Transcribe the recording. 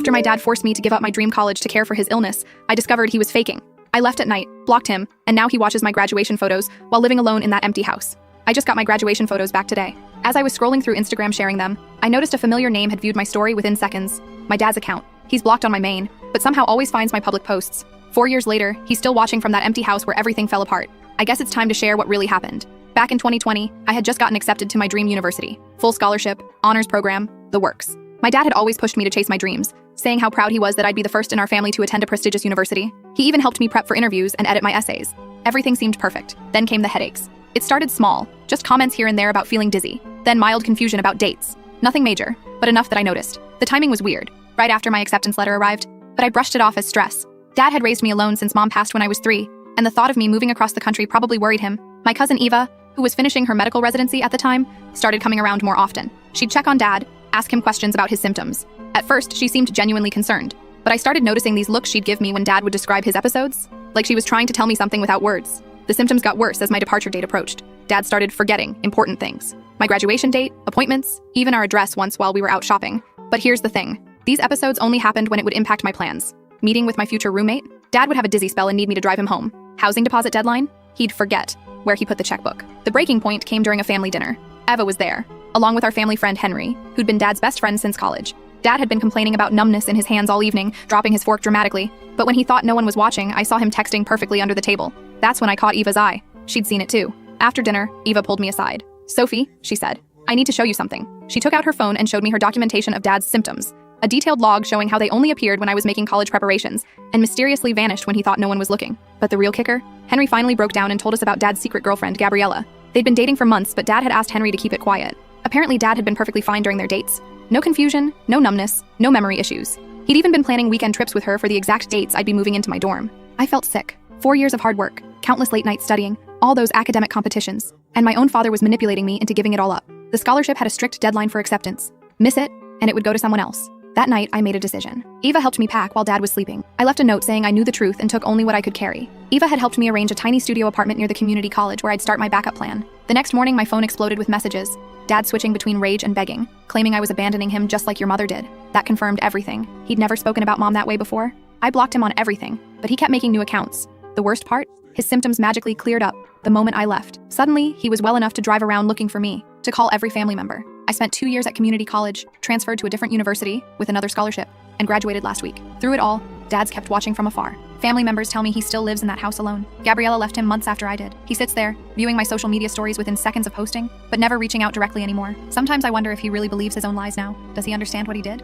After my dad forced me to give up my dream college to care for his illness, I discovered he was faking. I left at night, blocked him, and now he watches my graduation photos while living alone in that empty house. I just got my graduation photos back today. As I was scrolling through Instagram sharing them, I noticed a familiar name had viewed my story within seconds. My dad's account. He's blocked on my main, but somehow always finds my public posts. 4 years later, he's still watching from that empty house where everything fell apart. I guess it's time to share what really happened. Back in 2020, I had just gotten accepted to my dream university. Full scholarship, honors program, the works. My dad had always pushed me to chase my dreams, saying how proud he was that I'd be the first in our family to attend a prestigious university. He even helped me prep for interviews and edit my essays. Everything seemed perfect. Then came the headaches. It started small, just comments here and there about feeling dizzy. Then mild confusion about dates. Nothing major, but enough that I noticed. The timing was weird, right after my acceptance letter arrived, but I brushed it off as stress. Dad had raised me alone since mom passed when I was 3, and the thought of me moving across the country probably worried him. My cousin Eva, who was finishing her medical residency at the time, started coming around more often. She'd check on Dad, ask him questions about his symptoms. At first, she seemed genuinely concerned, but I started noticing these looks she'd give me when Dad would describe his episodes, like she was trying to tell me something without words. The symptoms got worse as my departure date approached. Dad started forgetting important things. My graduation date, appointments, even our address once while we were out shopping. But here's the thing. These episodes only happened when it would impact my plans. Meeting with my future roommate, Dad would have a dizzy spell and need me to drive him home. Housing deposit deadline, he'd forget where he put the checkbook. The breaking point came during a family dinner. Eva was there, along with our family friend Henry, who'd been Dad's best friend since college. Dad had been complaining about numbness in his hands all evening, dropping his fork dramatically. But when he thought no one was watching, I saw him texting perfectly under the table. That's when I caught Eva's eye. She'd seen it too. After dinner, Eva pulled me aside. "Sophie," she said, "I need to show you something." She took out her phone and showed me her documentation of Dad's symptoms. A detailed log showing how they only appeared when I was making college preparations, and mysteriously vanished when he thought no one was looking. But the real kicker? Henry finally broke down and told us about Dad's secret girlfriend, Gabriella. They'd been dating for months, but Dad had asked Henry to keep it quiet. Apparently Dad had been perfectly fine during their dates. No confusion, no numbness, no memory issues. He'd even been planning weekend trips with her for the exact dates I'd be moving into my dorm. I felt sick. 4 years of hard work, countless late nights studying, all those academic competitions, and my own father was manipulating me into giving it all up. The scholarship had a strict deadline for acceptance. Miss it, and it would go to someone else. That night, I made a decision. Eva helped me pack while Dad was sleeping. I left a note saying I knew the truth and took only what I could carry. Eva had helped me arrange a tiny studio apartment near the community college where I'd start my backup plan. The next morning, my phone exploded with messages. Dad switching between rage and begging, claiming I was abandoning him just like your mother did. That confirmed everything. He'd never spoken about Mom that way before. I blocked him on everything, but he kept making new accounts. The worst part? His symptoms magically cleared up the moment I left. Suddenly, he was well enough to drive around looking for me, to call every family member. I spent 2 years at community college, transferred to a different university with another scholarship, and graduated last week. Through it all, Dad's kept watching from afar. Family members tell me he still lives in that house alone. Gabriella left him months after I did. He sits there, viewing my social media stories within seconds of posting, but never reaching out directly anymore. Sometimes I wonder if he really believes his own lies now. Does he understand what he did?